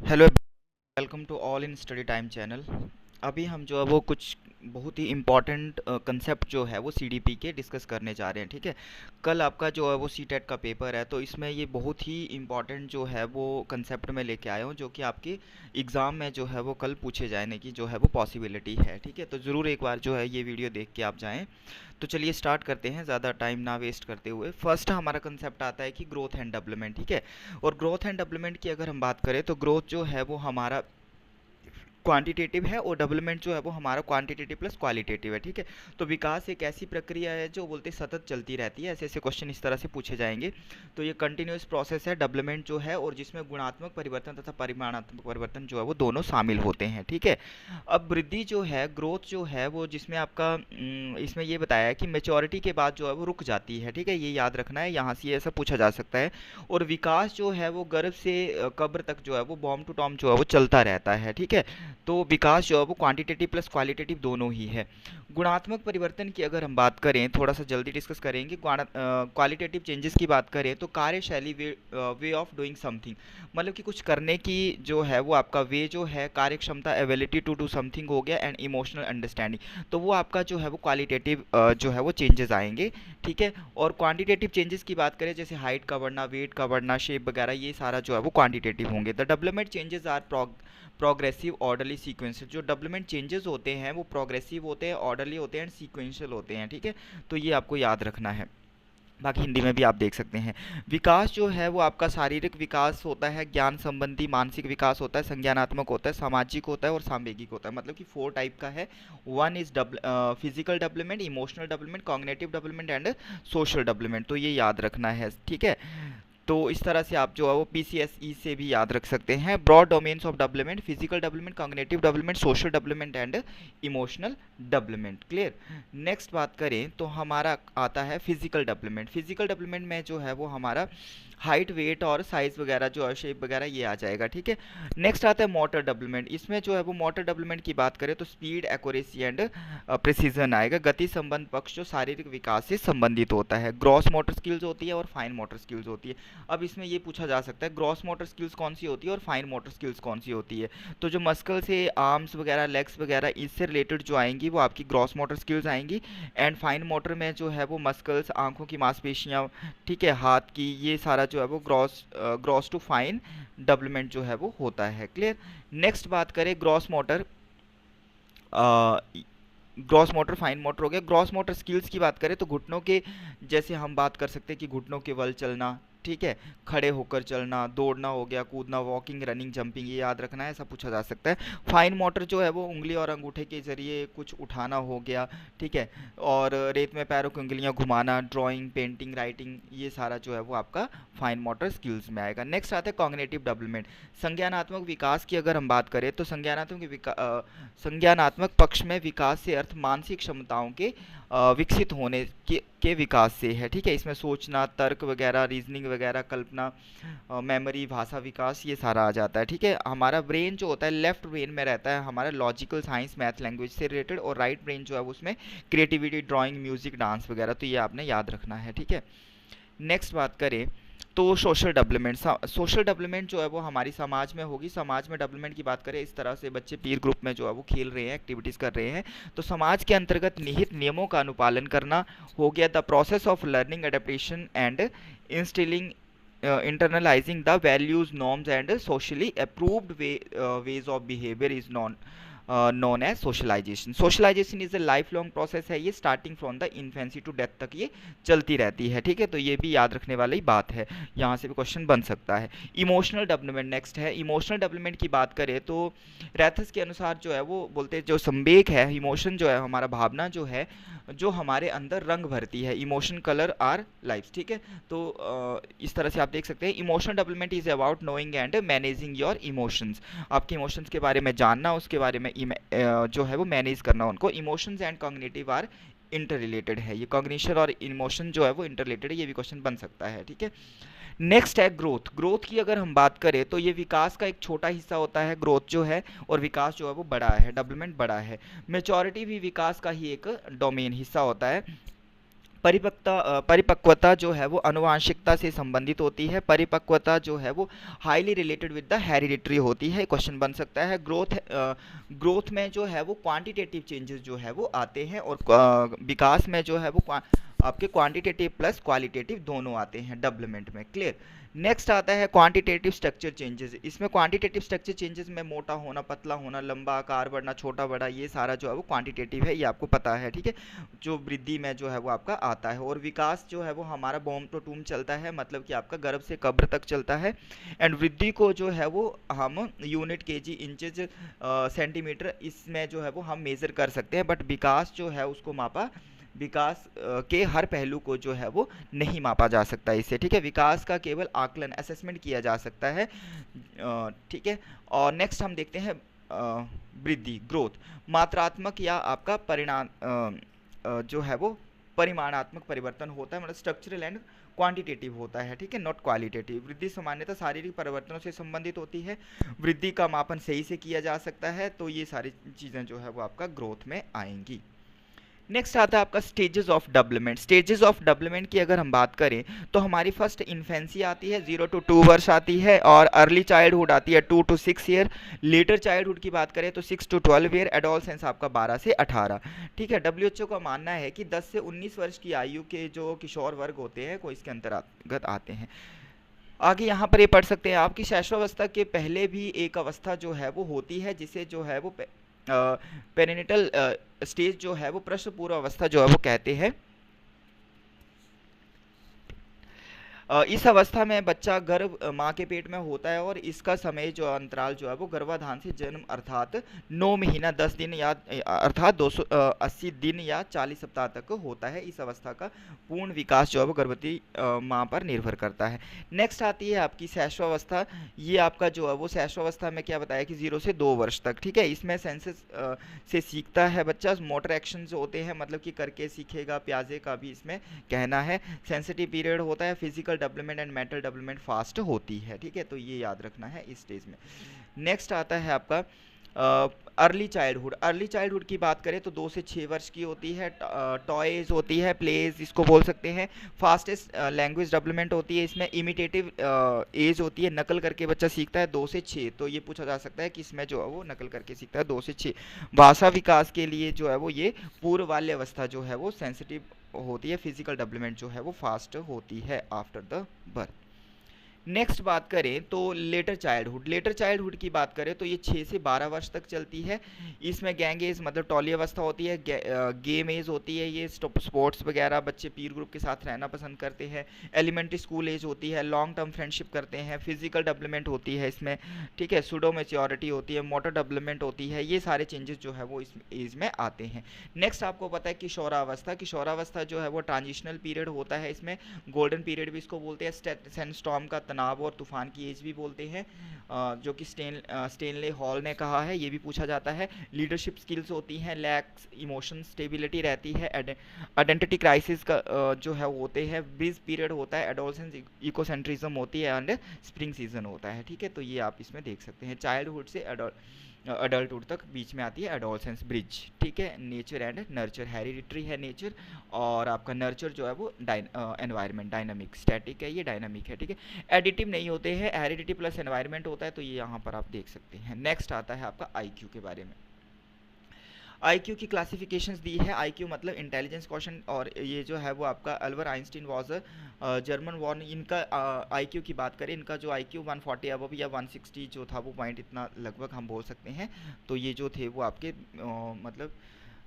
Hello, welcome to all in study time channel. अभी हम जो है वो कुछ बहुत ही इम्पॉर्टेंट कंसेप्ट जो है वो सीडीपी के डिस्कस करने जा रहे हैं। ठीक है, कल आपका जो है वो सीटेट का पेपर है, तो इसमें ये बहुत ही इम्पॉर्टेंट जो है वो कंसेप्ट में लेके आया हूँ, जो कि आपके एग्ज़ाम में जो है वो कल पूछे जाने की जो है वो पॉसिबिलिटी है। ठीक है, तो ज़रूर एक बार जो है ये वीडियो देख के आप जाएँ। तो चलिए स्टार्ट करते हैं ज़्यादा टाइम ना वेस्ट करते हुए। फर्स्ट हमारा कंसेप्ट आता है कि ग्रोथ एंड डेवलपमेंट। ठीक है, और ग्रोथ एंड डेवलपमेंट की अगर हम बात करें तो ग्रोथ जो है वो हमारा क्वांटिटेटिव है और डेवलपमेंट जो है वो हमारा क्वांटिटेटिव प्लस क्वालिटेटिव है। ठीक है, तो विकास एक ऐसी प्रक्रिया है जो बोलते सतत चलती रहती है। ऐसे ऐसे क्वेश्चन इस तरह से पूछे जाएंगे। तो ये कंटिन्यूस प्रोसेस है डेवलपमेंट जो है, और जिसमें गुणात्मक परिवर्तन तथा परिमाणात्मक परिवर्तन जो है वो दोनों शामिल होते हैं। ठीक है, अब वृद्धि जो है, ग्रोथ जो है वो जिसमें आपका इसमें ये बताया है कि मेच्योरिटी के बाद जो है वो रुक जाती है। ठीक है, ये याद रखना है, यहाँ से ये ऐसा पूछा जा सकता है। और विकास जो है वो गर्भ से कब्र तक जो है वो बॉम टू टॉम जो है वो चलता रहता है। ठीक है, तो विकास जो है वो क्वांटिटेटिव प्लस क्वालिटेटिव दोनों ही है। गुणात्मक परिवर्तन की अगर हम बात करें, थोड़ा सा जल्दी डिस्कस करेंगे। क्वालिटेटिव चेंजेस की बात करें तो कार्यशैली, वे ऑफ डूइंग समथिंग, मतलब कि कुछ करने की जो है वो आपका वे जो है, कार्यक्षमता, एबिलिटी टू डू समथिंग हो गया, एंड इमोशनल अंडरस्टैंडिंग, तो वो आपका जो है वो क्वालिटेटिव जो है वो चेंजेस आएंगे। ठीक है, और क्वांटिटेटिव चेंजेस की बात करें, जैसे हाइट का बढ़ना, वेट का बढ़ना, शेप वगैरह, ये सारा जो है वो क्वांटिटेटिव होंगे। The development changes are progressive orderly sequential. जो डेवलपमेंट चेंजेस होते हैं वो प्रोग्रेसिव होते हैं, ऑर्डरली होते हैं एंड सीक्वेंशियल होते हैं। ठीक है, तो ये आपको याद रखना है। बाकी हिंदी में भी आप देख सकते हैं। विकास जो है वो आपका शारीरिक विकास होता है, ज्ञान संबंधी मानसिक विकास होता है, संज्ञानात्मक होता है, सामाजिक होता है और सांवेगिक होता है। मतलब कि 4 टाइप का है। One is physical development, emotional development, cognitive development and social development, तो ये याद रखना है। ठीक है, तो इस तरह से आप जो है वो पीसीएसई से भी याद रख सकते हैं। Broad domains of development, physical development, cognitive development, social development and emotional development. Clear. Next बात करें तो हमारा आता है फिजिकल डेवलपमेंट। फिजिकल डेवलपमेंट में जो है वो हमारा हाइट, वेट और साइज वगैरह जो है, शेप वगैरह, ये आ जाएगा। ठीक है, नेक्स्ट आता है मोटर डेवलपमेंट। इसमें जो है वो मोटर डेवलपमेंट की बात करें तो स्पीड, एक्यूरेसी एंड प्रिसीजन आएगा। गति संबंध पक्ष जो शारीरिक विकास से संबंधित होता है। ग्रॉस मोटर स्किल्स होती है और फाइन मोटर स्किल्स होती है। अब इसमें ये पूछा जा सकता है ग्रॉस मोटर स्किल्स कौन सी होती है और फाइन मोटर स्किल्स कौन सी होती है। तो जो मस्कल से आर्म्स वगैरह, लेग्स वगैरह, इससे रिलेटेड जो आएंगी वो आपकी ग्रॉस मोटर स्किल्स आएंगी। एंड फाइन मोटर में जो है वो मस्कल्स, आंखों की मांसपेशियाँ, ठीक है, हाथ की, ये सारा जो है वो ग्रॉस टू फाइन डेवलपमेंट जो है वो होता है। क्लियर। नेक्स्ट बात करें gross motor, gross motor, fine motor हो गया। ग्रॉस मोटर स्किल्स की बात करें तो घुटनों के, जैसे हम बात कर सकते हैं कि घुटनों के बल चलना, ठीक है, खड़े होकर चलना, दौड़ना हो गया, कूदना, वॉकिंग, रनिंग, जंपिंग, ये याद रखना है, ऐसा पूछा जा सकता है। फाइन मोटर जो है वो उंगली और अंगूठे के जरिए कुछ उठाना हो गया, ठीक है, और रेत में पैरों की उंगलियां घुमाना, ड्राइंग, पेंटिंग, राइटिंग, ये सारा जो है वो आपका फाइन मोटर स्किल्स में आएगा। नेक्स्ट आता है कॉग्निटिव डेवलपमेंट। संज्ञानात्मक विकास की अगर हम बात करें तो संज्ञानात्मक पक्ष में विकास से अर्थ मानसिक क्षमताओं के विकसित होने के विकास से है। ठीक है, इसमें सोचना, तर्क वगैरह, रीजनिंग वगैरह, कल्पना, मेमोरी, भाषा विकास, ये सारा आ जाता है। ठीक है, हमारा ब्रेन जो होता है लेफ्ट ब्रेन में रहता है हमारा लॉजिकल, साइंस, मैथ, लैंग्वेज से रिलेटेड, और राइट ब्रेन जो है उसमें क्रिएटिविटी, ड्राइंग, म्यूजिक, डांस वगैरह, तो ये आपने याद रखना है। ठीक है, नेक्स्ट बात करें तो सोशल डेवलपमेंट। सोशल डेवलपमेंट जो है वो हमारी समाज में होगी। समाज में डेवलपमेंट की बात करें, इस तरह से बच्चे पीर ग्रुप में जो है वो खेल रहे हैं, एक्टिविटीज़ कर रहे हैं, तो समाज के अंतर्गत निहित नियमों का अनुपालन करना हो गया। The process of learning, adaptation and instilling, internalizing the values, norms and socially approved ways of behavior is known as socialization. Socialization is a lifelong process है, ये starting from the infancy to death तक ये चलती रहती है। ठीक है, तो ये भी याद रखने वाली बात है, यहाँ से भी क्वेश्चन बन सकता है। इमोशनल डेवलपमेंट नेक्स्ट है। इमोशनल डेवलपमेंट की बात करें तो रैथस के अनुसार जो है वो बोलते हैं जो संवेग है, इमोशन जो है हमारा भावना जो है, जो हमारे अंदर रंग भरती है। Emotion colour are lifes. ठीक है, तो इस तरह से आप देख सकते हैं emotional development is about knowing and managing your emotions. आपके इमोशंस के बारे में जानना, उसके बारे में जो है वो मैनेज करना उनको। Emotions and cognitive are inter related है। ये कॉग्निशन और इमोशन जो है वो इंटर रिलेटेड है, ये भी क्वेश्चन बन सकता है। ठीक है, नेक्स्ट है ग्रोथ। ग्रोथ की अगर हम बात करें तो ये विकास का एक छोटा हिस्सा होता है ग्रोथ जो है, और विकास जो है वो बड़ा है, डेवलपमेंट बड़ा है। मेचोरिटी भी विकास का ही एक डोमेन हिस्सा होता है। परिपक्वता जो है वो आनुवांशिकता से संबंधित होती है। परिपक्वता जो है वो highly related with the hereditary होती है। क्वेश्चन बन सकता है ग्रोथ में जो है वो क्वांटिटेटिव चेंजेस जो है वो आते हैं, और विकास में जो है वो आपके क्वांटिटेटिव प्लस क्वालिटेटिव दोनों आते हैं डेवलपमेंट में। क्लियर। नेक्स्ट आता है क्वांटिटेटिव स्ट्रक्चर चेंजेस। इसमें क्वांटिटेटिव स्ट्रक्चर चेंजेस में मोटा होना, पतला होना, लंबा आकार बढ़ना, छोटा बड़ा, ये सारा जो है वो क्वांटिटेटिव है, ये आपको पता है, ठीक है। जो वृद्धि में जो है वो आपका आता है। और विकास जो है वो हमारा बॉम टू टूम चलता है, मतलब कि आपका गर्भ से कब्र तक चलता है। एंड वृद्धि को जो है वो हम यूनिट केजी इंचेज सेंटीमीटर इसमें जो है वो हम मेज़र कर सकते हैं, बट विकास जो है उसको मापा विकास के हर पहलू को जो है वो नहीं मापा जा सकता इससे, ठीक है। विकास का केवल आकलन असेसमेंट किया जा सकता है, ठीक है। और नेक्स्ट हम देखते हैं वृद्धि ग्रोथ। मात्रात्मक या आपका परिणाम जो है वो परिमाणात्मक परिवर्तन होता है, मतलब स्ट्रक्चरल एंड क्वांटिटेटिव होता है, ठीक है, नॉट क्वालिटेटिव। वृद्धि सामान्यतः शारीरिक परिवर्तनों से संबंधित होती है। वृद्धि का मापन सही से किया जा सकता है, तो ये सारी चीज़ें जो है वो आपका ग्रोथ में आएंगी। नेक्स्ट आता है आपका stages of development. Stages of development की अगर हम बात करें तो हमारी फर्स्ट इन्फेंसी आती है, 0 to 2 वर्ष आती है, और अर्ली चाइल्डहुड आती है 2 to 6 ईयर। लेटर चाइल्डहुड की बात करें तो 6 to 12 ईयर। एडोलसेंस आपका 12 से 18, ठीक है। WHO का मानना है कि 10 से 19 वर्ष की आयु के जो किशोर वर्ग होते हैं वो इसके अंतर्गत आते हैं। आगे यहाँ पर ये पढ़ सकते हैं आपकी शैशवावस्था के पहले भी एक अवस्था जो है वो होती है, जिसे जो है वो पेरिनेटल स्टेज जो है वो प्रसव पूर्व अवस्था जो है वो कहते हैं। इस अवस्था में बच्चा गर्भ माँ के पेट में होता है, और इसका समय जो अंतराल जो है वो गर्भाधान से जन्म अर्थात 9 महीना 10 दिन या अर्थात 280 दिन या 40 सप्ताह तक होता है। इस अवस्था का पूर्ण विकास जो है वो गर्भवती माँ पर निर्भर करता है। नेक्स्ट आती है आपकी शैशवावस्था। ये आपका जो है वो शैशवावस्था में क्या बताया कि 0 से 2 वर्ष तक, ठीक है। इसमें सेंसेस से सीखता है बच्चा। मोटर एक्शन जो होते हैं, मतलब कि करके सीखेगा, प्याजे का भी इसमें कहना है। सेंसिटिव पीरियड होता है। Physical development and mental development fast होती है, ठीक है, तो ये याद रखना है इस स्टेज में। नेक्स्ट आता है आपका अर्ली चाइल्डहुड। अर्ली चाइल्डहुड की बात करें तो 2 से 6 वर्ष की होती है। टॉयज होती है, प्लेज इसको बोल सकते हैं। फास्टेस्ट लैंग्वेज डेवलपमेंट होती है इसमें। इमिटेटिव एज होती है, नकल करके बच्चा सीखता है 2 से 6, तो ये पूछा जा सकता है कि इसमें जो है वो नकल करके सीखता है 2 से 6। भाषा विकास के लिए जो है वो ये पूर्व बाल्य अवस्था जो है वो सेंसिटिव होती है। फिजिकल डेवलपमेंट जो है वो फास्ट होती है आफ्टर द बर्थ। नेक्स्ट बात करें तो लेटर चाइल्डहुड। लेटर चाइल्डहुड की बात करें तो ये 6 से 12 वर्ष तक चलती है। इसमें गैंग एज मतलब टॉली अवस्था होती है, गेम एज होती है, ये स्पोर्ट्स वगैरह बच्चे पीर ग्रुप के साथ रहना पसंद करते हैं। एलिमेंट्री स्कूल एज होती है, लॉन्ग टर्म फ्रेंडशिप करते हैं। फिजिकल डेवलपमेंट होती है इसमें, ठीक है। सूडो मैच्योरिटी होती है, मोटर डेवलपमेंट होती है। ये सारे चेंजेस जो है वो इस एज में आते हैं। नेक्स्ट आपको पता है किशोरावस्था। किशोरावस्था जो है वो ट्रांजिशनल पीरियड होता है, इसमें गोल्डन पीरियड भी इसको बोलते हैं। सैंडस्टॉर्म का तनाव और तूफान की एज भी बोलते हैं, जो कि स्टेनले हॉल ने कहा है, ये भी पूछा जाता है। लीडरशिप स्किल्स होती हैं, लैक्स इमोशन स्टेबिलिटी रहती है। आइडेंटिटी क्राइसिस का जो है वो होते हैं। ब्रिज पीरियड होता है, एडोलसेंस इकोसेंट्रिज्म होती है, एंड स्प्रिंग सीजन होता है, ठीक है। तो ये आप इसमें देख सकते हैं। चाइल्डहुड से अडल्टहुड तक बीच में आती है एडोलसेंस ब्रिज, ठीक है। नेचर एंड नर्चर, हेरिडिटरी है नेचर, और आपका नर्चर जो है वो एनवायरनमेंट डायनामिक। स्टैटिक है, ये डायनामिक है, ठीक है। एडिटिव नहीं होते हैं, हेरिडिटी प्लस एनवायरनमेंट होता है, तो ये यहाँ पर आप देख सकते हैं। नेक्स्ट आता है आपका आईक्यू के बारे में। आईक्यू की क्लासिफिकेशंस दी है। आईक्यू मतलब इंटेलिजेंस क्वेश्चन, और ये जो है वो आपका Albert Einstein was German born. इनका आईक्यू की बात करें, इनका जो आईक्यू 140 अबव या 160 जो था वो पॉइंट इतना लगभग हम बोल सकते हैं। तो ये जो थे वो आपके मतलब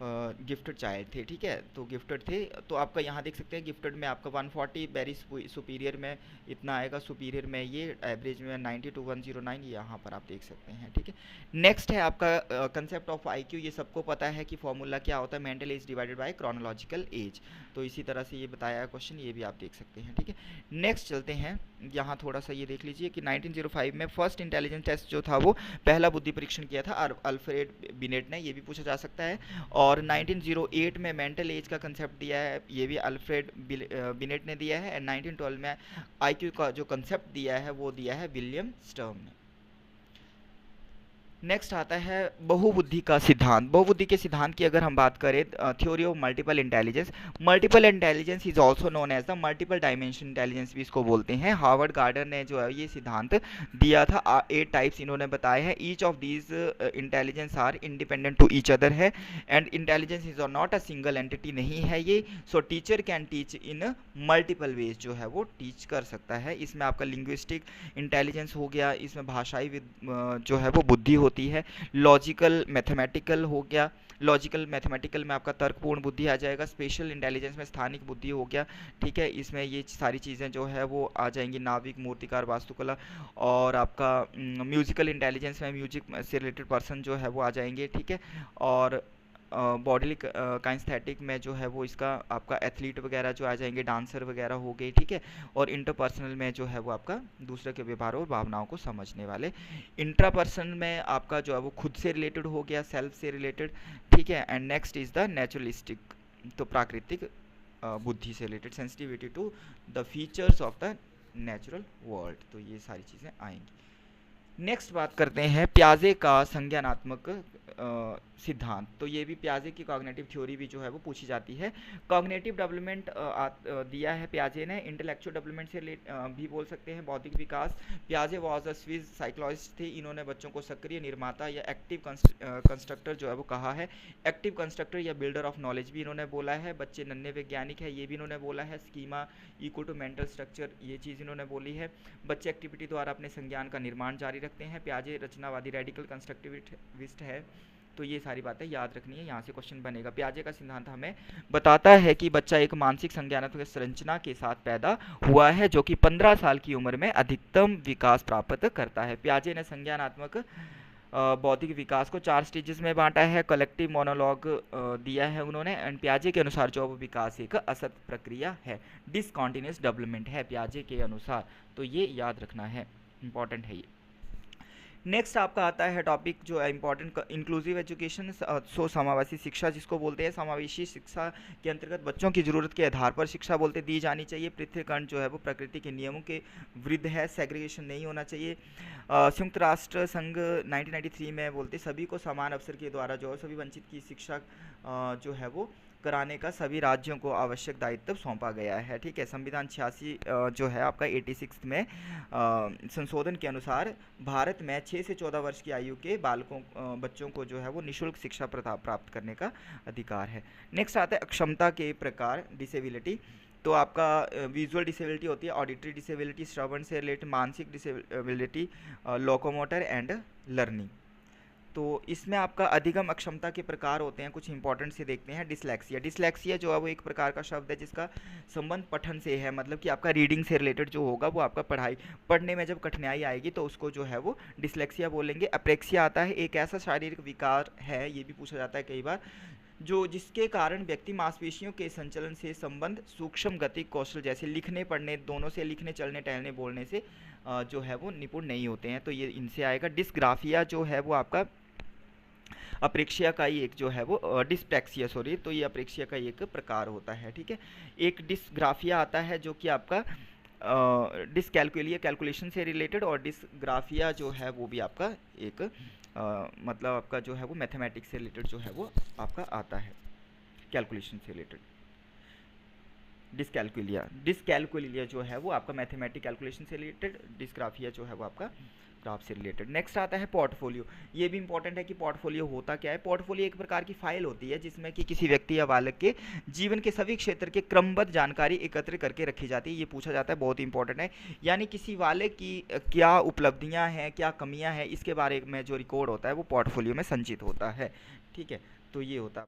गिफ्टेड चाइल्ड थे, ठीक है, तो गिफ्टेड थे। तो आपका यहाँ देख सकते हैं गिफ्टेड में आपका 140, वेरी सुपीरियर में इतना आएगा, सुपीरियर में ये, एवरेज में 90 to 109, यहाँ पर आप देख सकते हैं, ठीक है। नेक्स्ट है आपका कंसेप्ट ऑफ आईक्यू। ये सबको पता है कि फॉर्मूला क्या होता है, mental as divided by chronological age. तो इसी तरह से ये बताया है क्वेश्चन, ये भी आप देख सकते हैं, ठीक है। नेक्स्ट चलते हैं, यहाँ थोड़ा सा ये देख लीजिए कि 1905 में फर्स्ट इंटेलिजेंस टेस्ट जो था वो पहला बुद्धि परीक्षण किया था अल्फ्रेड बिनेट ने, ये भी पूछा जा सकता है। और 1908 में मेंटल एज का कंसेप्ट दिया है, ये भी अल्फ्रेड बिनेट ने दिया है। एंड 1912 में आईक्यू का जो कंसेप्ट दिया है वो दिया है विलियम स्टर्म ने। नेक्स्ट आता है बहुबुद्धि का सिद्धांत। बहुबुद्धि के सिद्धांत की अगर हम बात करें, theory of multiple intelligence is also known as the multiple dimension intelligence भी इसको बोलते हैं। हार्वर्ड गार्डनर ने जो है ये सिद्धांत दिया था। 8 टाइप्स इन्होंने बताए हैं। Each of these intelligence are independent to each other है, and intelligence is not a single entity नहीं है ये। So teacher can teach in multiple ways, जो है वो टीच कर सकता है। इसमें आपका लिंग्विस्टिक इंटेलिजेंस हो गया, इसमें भाषाई जो है वो बुद्धि होती है। लॉजिकल मैथमेटिकल हो गया, लॉजिकल मैथमेटिकल में आपका तर्कपूर्ण बुद्धि आ जाएगा। स्पेशल इंटेलिजेंस में स्थानिक बुद्धि हो गया, ठीक है। इसमें ये सारी चीज़ें जो है वो आ जाएंगी, नाविक, मूर्तिकार, वास्तुकला। और आपका म्यूजिकल इंटेलिजेंस में म्यूजिक से रिलेटेड पर्सन जो है वो आ जाएंगे, ठीक है। और बॉडीली काइंस्थेटिक में जो है वो इसका आपका एथलीट वगैरह जो आ जाएंगे, डांसर वगैरह हो गए, ठीक है। और इंटरपर्सनल में जो है वो आपका दूसरे के व्यवहारों और भावनाओं को समझने वाले। इंट्रापर्सनल में आपका जो है वो खुद से रिलेटेड हो गया, सेल्फ से रिलेटेड, ठीक है। And next is the naturalistic, तो प्राकृतिक बुद्धि से related, sensitivity to the features of the natural world. तो ये सारी चीज़ें आएंगी। नेक्स्ट बात करते हैं पियाजे का संज्ञानात्मक सिद्धांत। तो ये भी पियाजे की कॉग्निटिव थ्योरी भी जो है वो पूछी जाती है। कॉग्निटिव डेवलपमेंट दिया है पियाजे ने। इंटेलेक्चुअल डेवलपमेंट से भी बोल सकते हैं, बौद्धिक विकास। पियाजे वाज अ स्विस साइकोलॉजिस्ट थे। इन्होंने बच्चों को सक्रिय निर्माता या एक्टिव कंस्ट्रक्टर जो है वो कहा है। एक्टिव कंस्ट्रक्टर या बिल्डर ऑफ नॉलेज भी इन्होंने बोला है। बच्चे नन्हे वैज्ञानिक है, ये भी इन्होंने बोला है। Schema equal to mental structure, ये चीज़ इन्होंने बोली है। बच्चे एक्टिविटी द्वारा अपने संज्ञान का निर्माण जारी रखते हैं। पियाजे रचनावादी रेडिकल कंस्ट्रक्टिविस्ट है। तो ये सारी बातें याद रखनी है, यहाँ से क्वेश्चन बनेगा। पियाजे का सिद्धांत हमें बताता है कि बच्चा एक मानसिक संज्ञानात्मक संरचना के साथ पैदा हुआ है, जो कि 15 साल की उम्र में अधिकतम विकास प्राप्त करता है। पियाजे ने संज्ञानात्मक बौद्धिक विकास को 4 स्टेजेस में बांटा है। कलेक्टिव मोनोलॉग दिया है उन्होंने। एंड पियाजे के अनुसार जो विकास एक असत प्रक्रिया है, डिसकॉन्टिन्यूस डेवलपमेंट है पियाजे के अनुसार। तो ये याद रखना है, इंपॉर्टेंट है ये। नेक्स्ट आपका आता है टॉपिक जो है इंपॉर्टेंट, इंक्लूसिव एजुकेशन। सो समावेशी शिक्षा जिसको बोलते हैं। समावेशी शिक्षा के अंतर्गत बच्चों की ज़रूरत के आधार पर शिक्षा बोलते दी जानी चाहिए। पृथ्वीकरण जो है वो प्रकृति के नियमों के विरुद्ध है। सेग्रीगेशन नहीं होना चाहिए। संयुक्त राष्ट्र संघ 1993 में बोलते सभी को समान अवसर के द्वारा जो है सभी वंचित की शिक्षा जो है वो कराने का सभी राज्यों को आवश्यक दायित्व सौंपा गया है, ठीक है। संविधान 86 जो है आपका 86 में संशोधन के अनुसार भारत में 6 से 14 वर्ष की आयु के बालकों बच्चों को जो है वो निःशुल्क शिक्षा प्राप्त करने का अधिकार है। नेक्स्ट आता है अक्षमता के प्रकार, डिसेबिलिटी। तो आपका विजुअल डिसेबिलिटी होती है, ऑडिटरी डिसेबिलिटी, श्रवण से रिलेटेड, मानसिक डिसेबिलिटी, लोकोमोटर एंड लर्निंग। तो इसमें आपका अधिगम अक्षमता के प्रकार होते हैं, कुछ इंपॉर्टेंट से देखते हैं। डिसलेक्सिया, डिसलेक्सिया जो है वो एक प्रकार का शब्द है जिसका संबंध पठन से है, मतलब कि आपका रीडिंग से रिलेटेड जो होगा वो आपका पढ़ने में जब कठिनाई आएगी तो उसको जो है वो डिसलेक्सिया बोलेंगे। अप्रेक्सिया आता है, एक ऐसा शारीरिक विकार है, ये भी पूछा जाता है कई बार, जो जिसके कारण व्यक्ति मांसपेशियों के संचलन से संबंध सूक्ष्म गति कौशल जैसे लिखने पढ़ने दोनों से, लिखने चलने टहलने बोलने से जो है वो निपुण नहीं होते हैं, तो ये इनसे आएगा। डिस्ग्राफिया जो है वो आपका अप्रेक्सिया का ही एक जो है वो डिस्प्लेक्सिया सॉरी, तो ये अप्रेक्सिया का एक प्रकार होता है, ठीक है। एक डिस्ग्राफिया आता है जो कि आपका डिसकैलकुलिया कैलकुलेशन से रिलेटेड, और डिस्ग्राफिया जो है वो भी आपका एक मतलब आपका जो है वो मैथमेटिक्स से रिलेटेड जो है वो आपका आता है, कैलकुलेशन से रिलेटेड। डिसकैलकुलिया जो है वो आपका मैथमेटिक कैलकुलेशन से रिलेटेड, डिस्ग्राफिया जो है वो आपका ग्राफ से रिलेटेड। नेक्स्ट आता है पोर्टफोलियो। ये भी इंपॉर्टेंट है कि पोर्टफोलियो होता क्या है। पोर्टफोलियो एक प्रकार की फाइल होती है जिसमें कि किसी व्यक्ति या बालक के जीवन के सभी क्षेत्र के क्रमबद्ध जानकारी एकत्र करके रखी जाती है। ये पूछा जाता है, बहुत इंपॉर्टेंट है। यानी किसी बालक की क्या उपलब्धियां हैं, क्या कमियां हैं, इसके बारे में जो रिकॉर्ड होता है वो पोर्टफोलियो में संचित होता है, ठीक है। तो ये होता है।